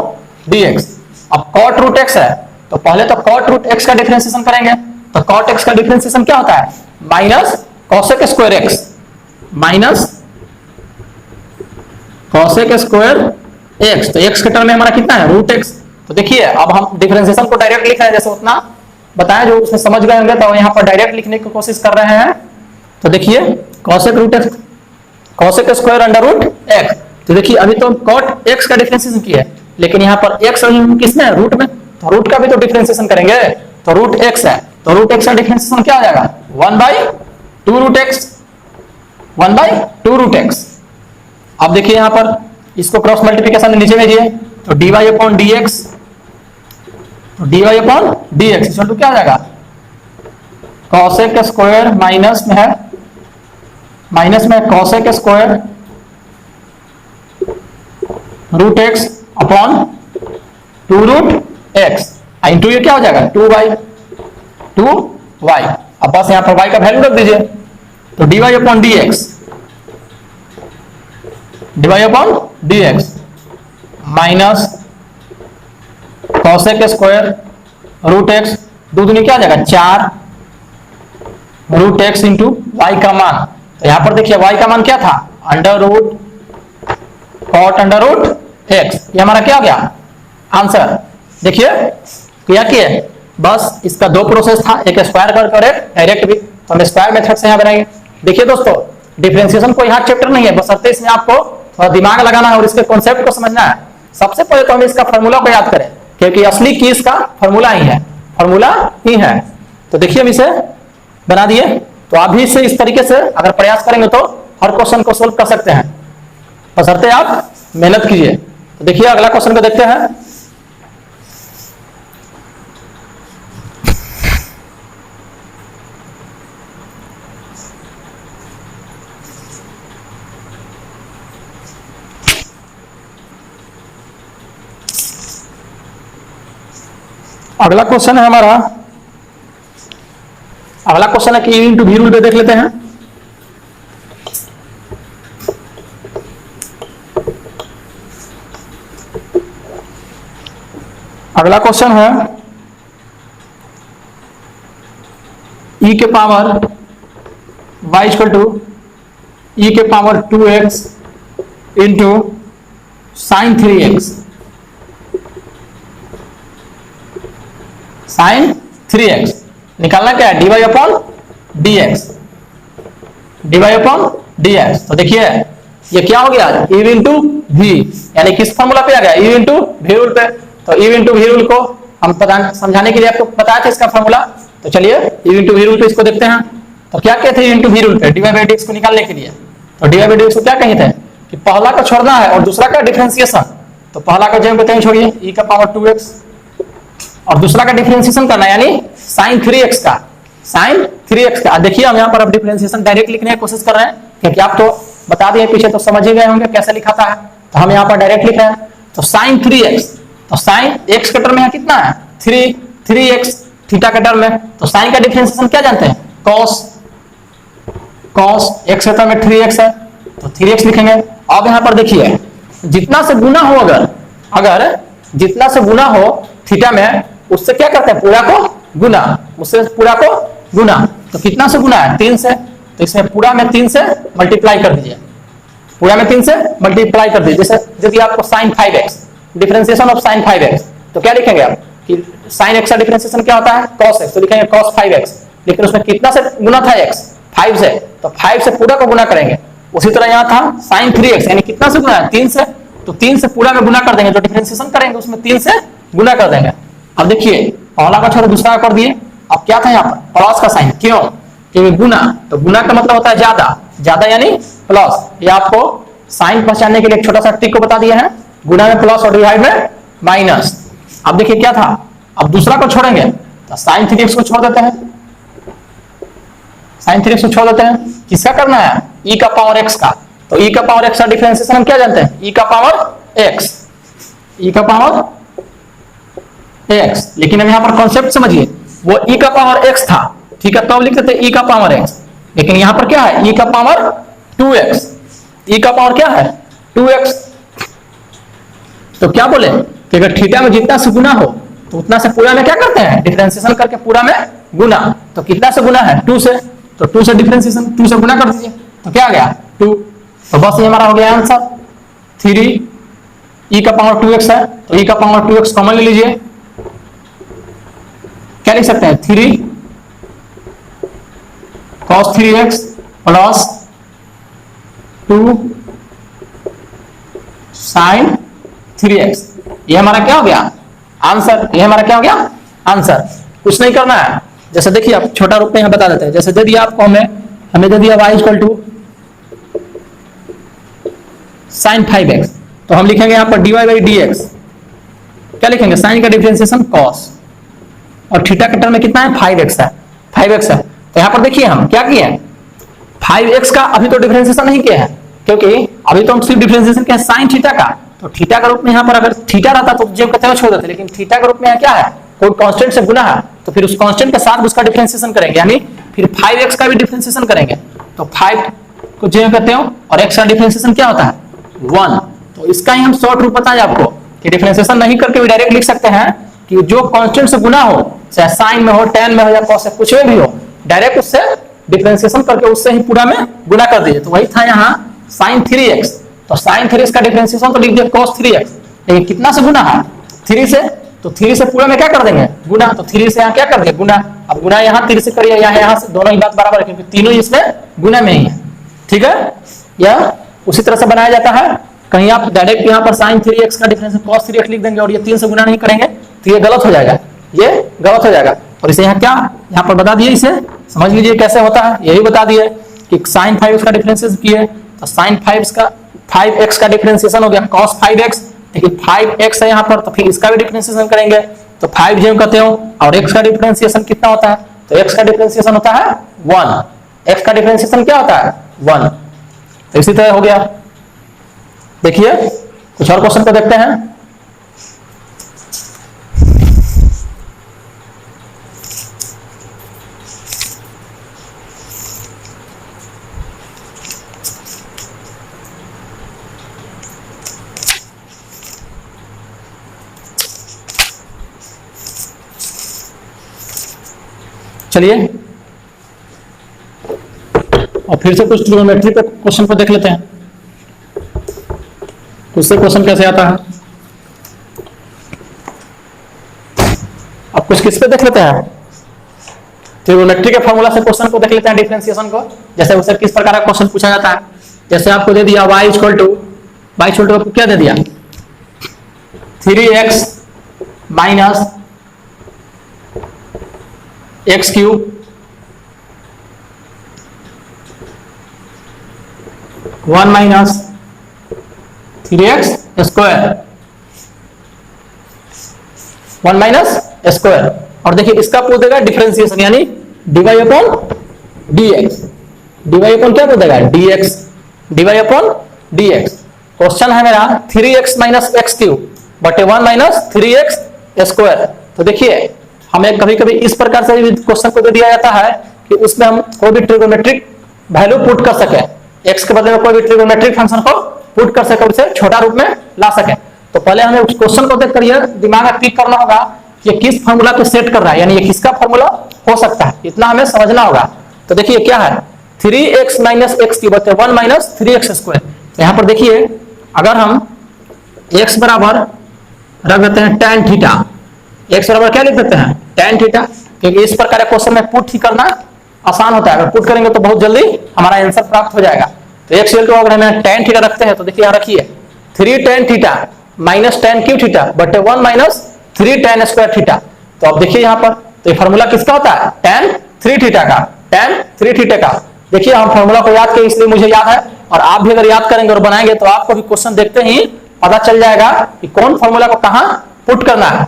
dx। अब cot रूट x है तो पहले तो cot रूट x का डिफरेंशिएशन करेंगे। तो cot x का डिफरेंशिएशन क्या होता है, minus cosec square x, minus cosec square x। तो x के टर्म में हमारा कितना है रूट x। तो देखिए अब हम डिफरेंशिएशन को डायरेक्ट लिख रहे हैं, जैसे उतना बताया जो उसमें समझ गए होंगे, तो यहाँ पर डायरेक्ट लिखने की कोशिश कर रहे हैं। तो देखिए cosec root x, cosec square under root x। तो देखिए अभी तो cot x का डिफरेंशिएशन किया है, लेकिन यहाँ पर x किसमें है, रूट में, तो रूट का भी तो डिफरेंशिएशन करेंगे। तो रूट x है, तो रूट x का डिफरेंशिएशन क्या आ जाएगा 1/2 रूट x, 1/2 रूट x। अब देखिए यहाँ पर इसको क्रॉस मल्टीप्लिकेशन नीचे में दिए, तो dy अपॉन dx, तो dy upon dx equal to क्या आ जाएगा, cosec स्क्वायर माइनस में है, माइनस में cosec square root x upon 2 root x into ये क्या हो जाएगा 2y। अब बस यहां पर y का वैल्यू रख दीजिए, तो dy upon dx, dy upon dx minus cosec square root x, दो दूनी क्या आ जाएगा 4 रूट x इंटू y का मान। तो यहां पर देखिए y का मान क्या था, under root cot under root x, ये हमारा क्या हो गया आंसर। देखिए क्या किए, बस इसका दो प्रोसेस था, एक स्क्वायर कर एक डायरेक्ट भी, तो हम स्क्वायर मेथड से यहां बनाएंगे। देखिए दोस्तों डिफरेंशिएशन कोई हार्ड चैप्टर नहीं है, बस इसमें आपको थोड़ा दिमाग लगाना है और इसके कॉन्सेप्ट को समझना है। सबसे पहले तो हम इसका फार्मूला को याद करें, क्योंकि असली की इसका फार्मूला ही है, फार्मूला ही है। तो देखिए हम इसे बना दिए, तो आप भी इसे इस तरीके से अगर प्रयास करेंगे तो हर क्वेश्चन को सोल्व कर सकते हैं, बशर्ते आप मेहनत कीजिए। तो देखिए अगला क्वेश्चन को देखते हैं। अगला क्वेश्चन है हमारा, अगला क्वेश्चन है कि ई इंटू वी रूल पे देख लेते हैं। अगला क्वेश्चन है e के power y equal to e के power 2x into sine 3x, sine 3x निकालना क्या है, dy upon dx, dy upon dx। तो देखिए ये क्या हो गया, e इंटू v, यानी किस फॉर्मूला पे आ गया, u इंटू वी रूल पे। तो u इंटू वी रूल को हम समझाने के लिए आपको बताया था इसका फॉर्मूला। तो चलिए u इंटू वी रूल पे इसको देखते हैं। तो क्या कहते हैं u इंटू वी रूल पे, dy बाई dx को निकालने के लिए। तो dy बाई dx को क्या कहे थे कि पहला का छोड़ना है और दूसरा का डिफरेंशिएशन। तो पहला का जो बताएं छोड़िए e का पावर 2x, और दूसरा का डिफरेंशिएशन करना यानी sin 3x का, sin 3x का। देखिए हम यहाँ पर अब डिफरेंशिएशन डायरेक्ट लिखने की कोशिश कर रहे हैं, क्योंकि आप तो बता दिए पीछे तो समझ ही गए होंगे कैसे लिखा था। तो हम यहाँ पर डायरेक्ट लिख रहे हैं। तो sin 3x, तो sin x के टर्म में कितना है 3x थीटा के टर्म में। तो sin का डिफरेंशिएशन क्या जानते हैं, cos x के टर्म में 3x है, तो 3x लिखेंगे। अब यहाँ पर देखिए जितना से गुना हो, अगर जितना से गुना हो थीटा में, उससे क्या करते हैं पूरा को गुना, उससे पूरा को गुना। तो कितना से गुना है 3 से, तो इसमें पूरा में 3 से मल्टीप्लाई कर दीजिए, पूरा में 3 से मल्टीप्लाई कर दीजिए। जैसे यदि आपको sin 5x, differentiation of sin 5x, तो क्या लिखेंगे आप कि sin x का डिफरेंशिएशन क्या होता है cos x, तो लिखेंगे cos 5x। लेकिन उसमें कितना से गुना था x, 5 से, तो 5 से पूरा को गुना करेंगे। उसी तरह यहाँ था sin 3x, यानी कितना से गुना है 3 से, तो 3 से पूरा में गुना कर देंगे। जो डिफरेंशिएशन करेंगे उसमें 3 से गुना कर देंगे। अब देखिए पहला का छोड़ दूसरा का कर दिए। अब क्या था यहाँ पर प्लस का साइन, क्यों, क्योंकि गुना, तो गुना का मतलब होता है ज्यादा, ज्यादा यानी प्लस। ये आपको साइन पहचानने के लिए एक छोटा सा ट्रिक को बता दिया है, गुना में प्लस और डिवाइड में माइनस। अब देखिए क्या था, अब दूसरा को छोड़ेंगे तो sin 3x को छोड़ देते हैं, sin 3x को छोड़ देते हैं। किसका करना है e का पावर x का। तो e का पावर x का डिफरेंशिएशन हम क्या जानते हैं, e का पावर x, e का पावर x। लेकिन हम यहाँ पर कॉन्सेप्ट समझिए, वो e का पावर x था, ठीक है, तो लिख देते e का पावर x। लेकिन यहाँ पर क्या है e का पावर 2x, e का पावर क्या है 2x। तो क्या बोले कि अगर थीटा में जितना से गुना हो तो उतना से पूरा में क्या करते हैं डिफरेंशिएशन करके पूरा में गुना। तो कितना से गुना है 2 से, तो 2 से डिफरेंशिएशन, 2 से गुना कर दीजिए, तो क्या आ गया 2। तो बस ये हमारा हो गया आंसर 3 e का पावर 2x है। तो e का पावर 2x कॉमन ले लीजिए, क्या लिख सकते हैं 3 cos 3x plus 2 sin 3x। ये हमारा क्या हो गया आंसर, ये हमारा क्या हो गया आंसर। कुछ नहीं करना है, जैसे देखिए आप छोटा रूप में यहाँ बता देते हैं। जैसे यदि आपको हमें यदि y equal to sin 5x, तो हम लिखेंगे यहाँ पर dy बाई dx, क्या लिखेंगे sin का डिफरेंशिएशन cos, और थीटा के टर्म में कितना है 5x है, 5x है। तो यहाँ पर देखिए हम क्या किए हैं 5x का अभी तो डिफरेंशिएशन नहीं किया है, क्योंकि अभी तो हम सिर्फ डिफरेंशिएशन किया है sin थीटा का। तो थीटा का रूप में यहाँ पर अगर थीटा रहता तो जो कहते हैं छोड़ देते, लेकिन थीटा के रूप में क्या है कोई कांस्टेंट से गुना है, तो फिर उस कांस्टेंट के साथ उसका डिफरेंशिएशन करेंगे, यानी फिर 5x का भी डिफरेंशिएशन करेंगे। तो 5 को जो कहते हो और x का डिफरेंशिएशन क्या होता है 1। तो इसका ही हम शॉर्ट रूप बताएं आपको कि डिफरेंशिएशन नहीं करके भी डायरेक्ट लिख सकते हैं कि जो कांस्टेंट से गुना हो, चाहे साइन में हो, tan में हो या cos कुछ में भी हो, डायरेक्ट उससे डिफरेंशिएशन करके उससे ही पूरा में गुना कर दीजिए। तो वही था यहाँ sin 3x। तो sin 3x का डिफरेंशिएशन तो लिख दिया cos 3x, लेकिन कितना से गुना है 3 से, तो 3 से पूरा में क्या कर देंगे गुना। तो 3 से यहाँ क्या कर देंगे गुना। अब गुना यहाँ 3 से करिए, यहाँ से, दोनों ही बात बराबर है क्योंकि तीनों इसमें गुना में ही है, ठीक है। यह उसी तरह से बनाया जाता है। कहीं आप डायरेक्ट यहाँ पर sin 3x का डिफरेंशिएशन cos 3x लिख देंगे और ये 3 से गुना नहीं करेंगे तो ये गलत हो जाएगा, ये गलत हो जाएगा। और इसे यहाँ क्या यहाँ पर बता दिए, इसे समझ लीजिए कैसे होता है, यही बता दिए कि sin 5x का डिफरेंशिएशन किए तो sin 5x का डिफरेंशिएशन हो गया cos 5x, लेकिन 5x है यहाँ पर तो फिर इसका भी डिफरेंशिएशन करेंगे तो 5 जो कहते हो, और x का डिफरेंशिएशन कितना होता है, तो x का डिफरेंशिएशन होता है 1, x का डिफरेंशिएशन क्या होता है 1। तो इसी तरह हो गया। देखिए कुछ और क्वेश्चन को देखते हैं। चलिए और फिर से कुछ ट्रिग्नोमेट्री पे क्वेश्चन को देख लेते हैं, उससे क्वेश्चन कैसे आता है। अब कुछ किस पे देख लेते हैं, ट्रिग्नोमेट्री के फॉर्मूला से क्वेश्चन को देख लेते हैं, डिफरेंशिएशन को। जैसे उससे किस प्रकार का क्वेश्चन पूछा जाता है। जैसे आपको दे दिया y equal to y equal to क्या दे दिया 3x minus x cube 1 minus 3x square 1 minus square. और देखिए इसका पूछ देगा डिफरेंशिएशन यानी dy upon dx। dy upon क्या पूछ देगा dx, dy upon dx। Question है मेरा 3x माइनस एक्स क्यूब बटे 1 माइनस 3x स्क्वायर। तो देखिए हमें कभी कभी इस प्रकार से क्वेश्चन को दे दिया जाता है कि उसमें हम कोई भी ट्रिगोनोमेट्रिक वैल्यू पुट कर सके, x के बदले में कोई भी ट्रिगोनोमेट्रिक फंक्शन को पुट कर सके, उसे छोटा रूप में ला सके। तो पहले हमें उस क्वेश्चन को देखकर यह दिमाग में पिक करना होगा कि किस फार्मूला पे सेट कर रहा है, यानी ये किसका फार्मूला हो सकता है, इतना हमें समझना होगा। तो देखिए क्या है 3x माइनस एक्स की बटे 1 माइनस 3x स्क्वायर। तो यहाँ पर देखिए अगर हम x बराबर रख देते हैं tan थीटा, x बराबर क्या लिख देते हैं tan थीटा, क्योंकि इस प्रकार के क्वेश्चन में पुट ही करना आसान होता है। अगर पुट करेंगे तो बहुत जल्दी हमारा आंसर प्राप्त हो जाएगा। तो x इक्वल टू अगर हमें tan थीटा रखते हैं तो देखिए यहाँ रखिए 3 tan theta minus tan cube theta बटे 1 माइनस 3 tan स्क्वायर थीटा। तो अब देखिए यहाँ पर तो ये फार्मूला किसका होता है tan 3 थीटा का, tan 3 थीटा का। देखिए हम फार्मूला को याद किए इसलिए मुझे याद है, और आप भी अगर याद करेंगे और बनाएंगे तो आपको भी क्वेश्चन देखते ही पता चल जाएगा कि कौन फार्मूला को कहां पुट करना है,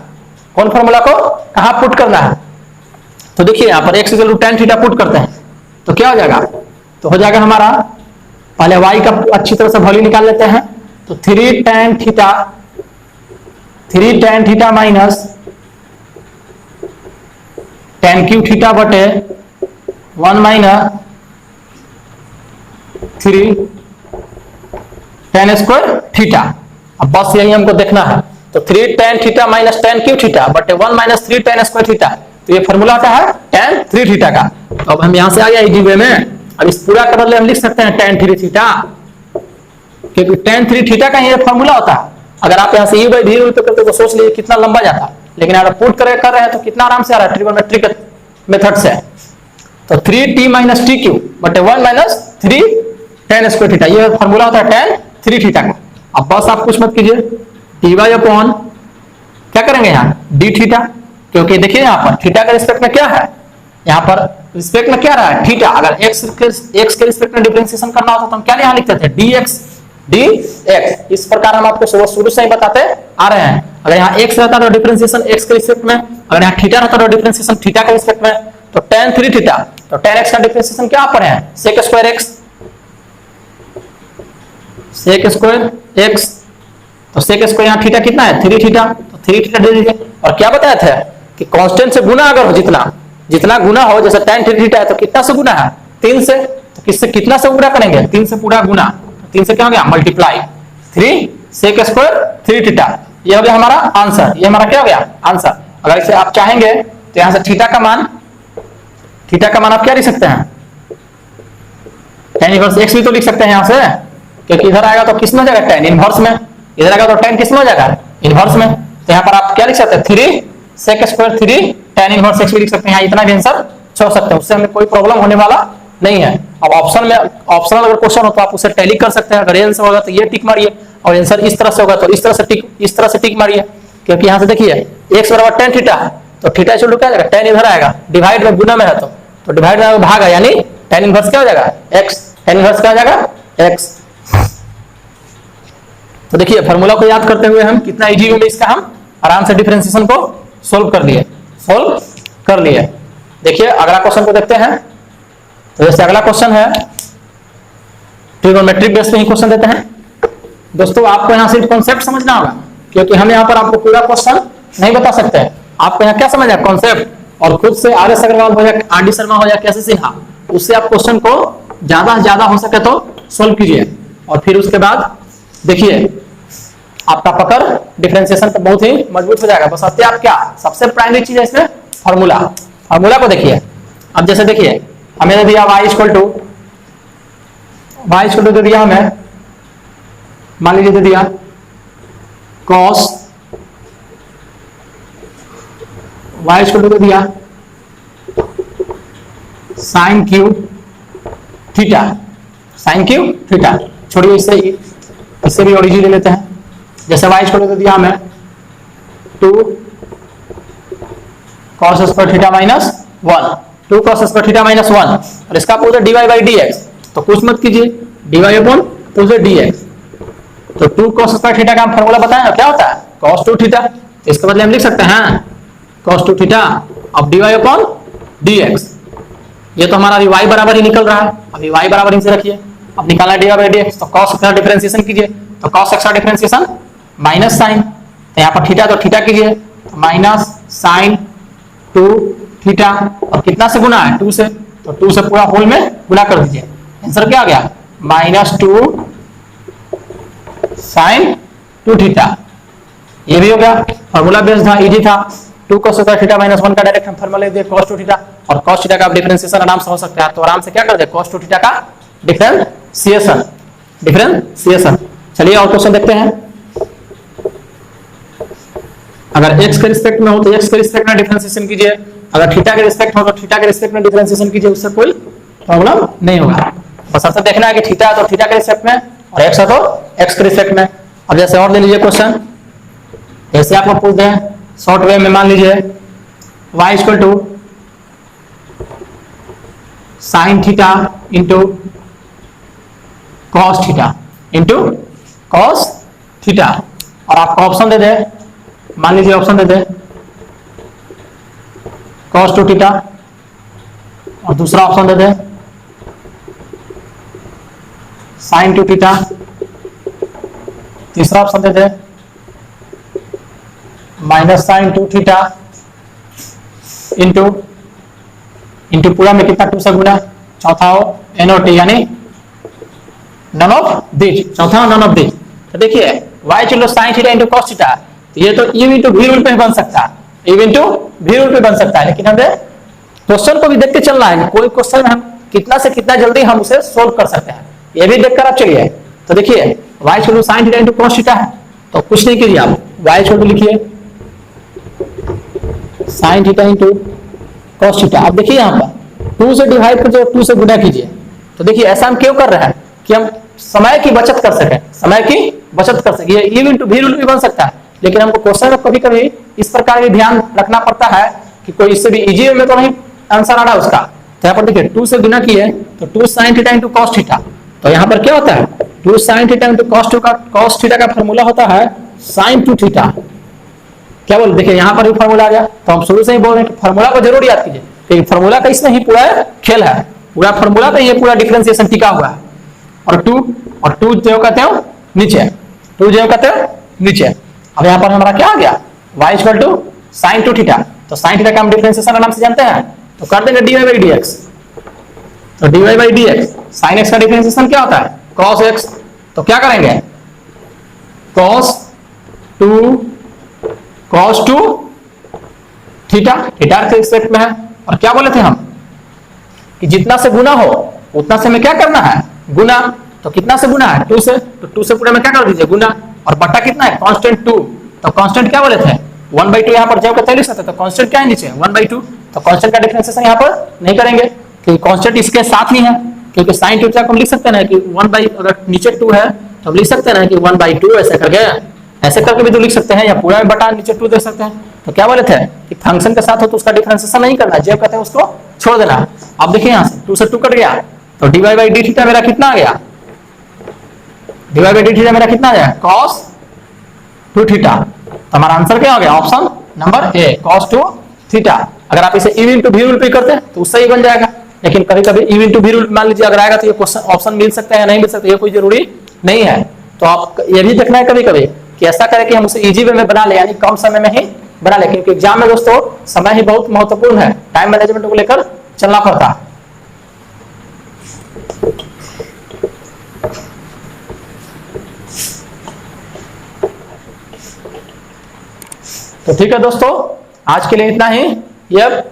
कौन फार्मूला को कहां पुट करना है। तो देखिए यहाँ पर x equal to tan theta put करते हैं तो क्या हो जाएगा, तो हो जाएगा हमारा पहले y का अच्छी तरह से वैल्यू निकाल लेते हैं। तो 3 tan theta minus tan cube theta बटे 1 माइनस 3 tan स्क्वायर थीटा। अब बस यही हमको देखना है। तो 3 tan theta minus tan cube theta बटे 1 माइनस 3 tan स्क्वायर थीटा। तो ये फॉर्मूला आता है tan 3 थीटा का। तो अब हम यहां से आ गया इजी वे में। अब इस पूरा के बदले हम लिख सकते हैं tan 3 थीटा, क्योंकि tan 3 थीटा का ये फॉर्मूला होता है। अगर आप यहां से u बाई v तो करते तो सोच लीजिए कितना लंबा जाता, लेकिन अगर पुट कर रहे हैं तो कितना आराम से आ रहा है ट्रिगोनोमेट्रिक मेथड से। तो 3t माइनस टी क्यूब बटे 1 माइनस 3 tan स्क्वायर थीटा, ये फॉर्मूला होता है tan 3 थीटा का। अब बस आप कुछ मत कीजिए, dy अपॉन क्या करेंगे यहाँ d थीटा, क्योंकि देखिए यहाँ पर थीटा के रिस्पेक्ट में क्या है, यहाँ पर रिस्पेक्ट में क्या रहा है थीटा। अगर x के रिस्पेक्ट में डिफरेंशिएशन करना होता तो हम क्या यहाँ लिखते थे dx। इस प्रकार हम आपको शुरू से ही बताते आ रहे हैं। अगर यहाँ x रहता तो डिफरेंशिएशन x के रिस्पेक्ट में, अगर यहाँ थीटा रहता तो डिफरेंशिएशन थीटा के रिस्पेक्ट में। तो tan 3 थीटा, तो tan x का डिफरेंशिएशन क्या पर है sec square x, sec square x। तो sec स्क्वायर यहाँ थीटा कितना है 3 थीटा, तो 3 थीटा दे दीजिए। और क्या बताया था कि कांस्टेंट से गुना अगर हो जितना गुना हो, जैसे tan 3 थीटा है तो कितना से गुना है 3 से, तो किससे कितना से गुना करेंगे 3 से पूरा गुना। 3 से क्या हो गया मल्टीप्लाई 3 sec स्क्वायर 3 थीटा। ये हो गया हमारा आंसर, ये हमारा क्या हो गया आंसर। अगर इसे आप चाहेंगे तो यहाँ से थीटा का मान आप क्या लिख सकते हैं tan इनवर्स x भी तो लिख सकते हैं यहाँ से, क्योंकि इधर आएगा तो किस में हो जाएगा tan इनवर्स में, इधर आएगा तो tan किस में हो जाएगा इनवर्स में। तो यहाँ पर आप क्या लिख सकते हैं 3 sec square 3 tan inverse x भी लिख सकते हैं। यहाँ इतना भी आंसर छोड़ सकते हैं, उससे हमें कोई प्रॉब्लम होने वाला नहीं है। अब ऑप्शनल अगर क्वेश्चन हो तो आप उसे टैली कर सकते हैं। अगर आंसर होगा तो ये टिक मारिए, और आंसर इस तरह से होगा तो इस तरह से टिक मारिए, क्योंकि यहाँ से देखिए x बराबर tan थीटा है तो थीटा इक्वल टू क्या जाएगा tan इधर आएगा, डिवाइड में गुना में है तो डिवाइड में भाग है, यानी tan इनवर्स क्या हो जाएगा x, tan इनवर्स क्या हो जाएगा x। तो देखिए फार्मूला को याद करते हुए हम कितना इजी में इसका हम आराम से डिफरेंशिएशन को सोल्व कर लिए। देखिए अगला क्वेश्चन को देखते हैं। तो जैसे अगला क्वेश्चन है ट्रिगोनोमेट्रिक बेस पे ही क्वेश्चन देते हैं। दोस्तों आपको यहाँ सिर्फ कॉन्सेप्ट समझना होगा, क्योंकि हम यहाँ पर आपको पूरा क्वेश्चन नहीं बता सकते हैं। आपको यहाँ क्या समझना है कॉन्सेप्ट, और खुद से आर एस अग्रवाल हो या आर डी शर्मा हो या कैसे सिन्हा, उससे आप क्वेश्चन को ज्यादा से ज्यादा हो सके तो सोल्व कीजिए। और फिर उसके बाद देखिए आपका पकड़ डिफरेंशिएशन पर बहुत ही मजबूत हो जाएगा। बस अब आप क्या सबसे प्राइमरी चीज है इसमें फार्मूला को देखिए। अब जैसे देखिए हमें दे दिया y इक्वल टू दे दिया हमें, मान लीजिए दे दिया cos y इक्वल टू दे दिया sin क्यूब थीटा, छोड़िए इससे इससे भी ओरिजिन ले लेते हैं। जैसे y इक्वल टू दिया हमें 2 cos square theta minus 1, 2 cos square theta minus 1, और इसका अपोजिट dy बाई dx, तो कुछ मत कीजिए, dy अपॉन अपोजिट dx। तो 2 cos स्क्वायर थीटा का हम फार्मूला बताएं क्या होता है, cos 2 थीटा। तो इसके बदले हम लिख सकते हैं cos 2 थीटा अब dy अपॉन dx। ये तो हमारा अभी y बराबर ही निकल रहा है, अभी y बराबर ही से रखिए। अब निकालना dy बाई dx, तो cos का डिफरेंशिएशन कीजिए, तो cos x का डिफरेंशिएशन माइनस साइन, तो यहाँ पर थीटा तो थीटा कीजिए, माइनस साइन 2 थीटा, और कितना से गुना है 2 से, तो 2 से पूरा होल में गुना कर दीजिए। आंसर क्या आ गया, माइनस 2 साइन 2 थीटा। ये भी हो गया, फार्मूला बेस्ड था, इजी था। 2 cos स्क्वायर थीटा माइनस 1 का डायरेक्ट हम फार्मूला ले दिए cos 2 थीटा, और cos थीटा का डिफरेंशिएशन आराम से हो सकता है, तो आराम से क्या कर दे cos 2 थीटा का डिफरेंशिएशन। चलिए और क्वेश्चन देखते हैं। अगर x के रिस्पेक्ट में हो तो x के रिस्पेक्ट में डिफरेंशिएशन कीजिए, अगर थीटा के रिस्पेक्ट हो तो थीटा के रिस्पेक्ट में डिफरेंशिएशन कीजिए, उससे कोई प्रॉब्लम नहीं होगा। बस आपसे देखना है कि थीटा है तो थीटा के रिस्पेक्ट में, और x है तो x के रिस्पेक्ट में। अब जैसे और ले लीजिए क्वेश्चन, जैसे आपको पूछ दें शॉर्ट वे में, मान लीजिए y equal to sine theta into cos theta into cos theta, और आपको ऑप्शन दे दे, मान लीजिए ऑप्शन दे दे cos 2 थीटा, और दूसरा ऑप्शन दे दे sin 2 थीटा, तीसरा ऑप्शन दे दे minus sine 2 theta into into पूरा में कितना 2 से गुना, चौथा हो NOT यानी नन ऑफ दिस, चौथा नन ऑफ दिस। तो देखिए y चलो sin theta into cos theta, तो ये तो u इंटू v रूल पे बन सकता है, u इंटू v रूल पे बन सकता है, लेकिन हमें क्वेश्चन को भी देखते चलना है, कोई क्वेश्चन हम कितना से कितना जल्दी हम उसे सोल्व कर सकते हैं, ये भी देखकर आप चलिए। तो देखिए y चलो sin theta into cos theta है, तो कुछ नहीं कीजिए आप y चलो लिखिए sin theta into cos theta. अब देखिए यहाँ पर 2 से डिवाइड कीजिए, 2 से गुणा कीजिए। तो देखिए ऐसा हम क्यों कर रहे हैं कि हम समय की बचत कर सकें, समय की बचत कर सकें। ये u इंटू v रूल भी बन सकता है, लेकिन हमको क्वेश्चन में कभी कभी इस प्रकार भी ध्यान रखना पड़ता है कि कोई इससे भी इजी वे में तो नहीं आंसर आ रहा उसका। तो यहाँ पर देखिए 2 से गुना किए तो 2 sin theta into cos theta, तो यहाँ पर क्या होता है 2 sin theta into cos theta का फॉर्मूला होता है sin 2 थीटा। क्या बोल, देखिए यहाँ पर भी फॉर्मूला आ गया, तो हम शुरू से ही बोल रहे हैं कि फॉर्मूला को जरूर याद कीजिए, क्योंकि फॉर्मूला का इसमें ही पूरा खेल है, पूरा फॉर्मूला पे ये पूरा डिफरेंशिएशन टिका हुआ है। और 2 जो कहते हो नीचे, 2 जो कहते हो नीचे। अब यहाँ पर हमारा क्या आ गया y equal to sin 2 theta, तो sin थीटा का हम डिफरेंशिएशन आराम से जानते हैं, तो कर देंगे dy बाई dx। तो dy by dx, sin x का डिफरेंशिएशन क्या होता है cos x, तो क्या करेंगे cos 2 थीटा, थीटा के रिस्पेक्ट में है, और क्या बोले थे हम कि जितना से गुना हो उतना से में क्या करना है गुना, तो कितना से गुना है 2 से, तो 2 से पूरे में क्या कर दीजिए गुना, और बटा कितना है कांस्टेंट 2, तो कांस्टेंट क्या बोले थे 1/2, यहाँ पर जब कहते लिख सकते, तो कांस्टेंट क्या है नीचे 1/2, तो कांस्टेंट का डिफरेंशिएशन यहाँ पर नहीं करेंगे क्योंकि कांस्टेंट इसके साथ नहीं है, क्योंकि sin 2 को हम लिख सकते हैं कि 1/, अगर नीचे 2 है तो हम लिख सकते हैं कि 1/2 ऐसे करके, ऐसे करके भी तो लिख सकते हैं, या पूरा में बटा नीचे 2 दे सकते हैं। तो क्या बोले थे कि फंक्शन के साथ हो तो उसका डिफरेंशिएशन नहीं करना, जब कहते हैं उसको छोड़ देना। अब देखिए यहाँ से 2 से 2 कट गया, तो dy बाई डी थीटा मेरा कितना आ गया, dy बाई डी थीटा मेरा कितना आ गया cos 2 थीटा। तो हमारा आंसर क्या हो गया option number A cos 2 theta. अगर आप इसे u इंटू v रूल पे करते हैं तो उससे ही बन जाएगा, लेकिन कभी कभी u इंटू v रूल मान लीजिए अगर आएगा तो ये क्वेश्चन ऑप्शन मिल सकता है या नहीं मिल सकता, ये कोई जरूरी नहीं है। तो आप ये भी देखना है कभी कभी कि ऐसा करें कि हम उसे इजी वे में बना ले, यानी कम समय में ही बना ले, क्योंकि एग्जाम में दोस्तों समय ही बहुत महत्वपूर्ण है, टाइम मैनेजमेंट को लेकर चलना पड़ता है। तो ठीक है दोस्तों, आज के लिए इतना ही। यह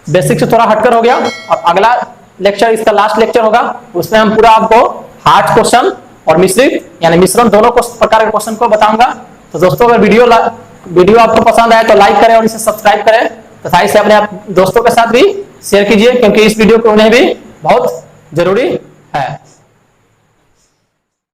बेसिक से थोड़ा हटकर हो गया, और अगला लेक्चर इसका लास्ट लेक्चर होगा, उसमें हम पूरा आपको हार्ड क्वेश्चन और मिश्रित यानी मिश्रण दोनों प्रकार के क्वेश्चन को बताऊंगा। तो दोस्तों अगर वीडियो आपको पसंद आए तो लाइक करें और इसे सब्सक्राइब करें तथा इसे अपने दोस्तों के साथ भी शेयर कीजिए, क्योंकि इस वीडियो को उन्हें भी बहुत जरूरी है।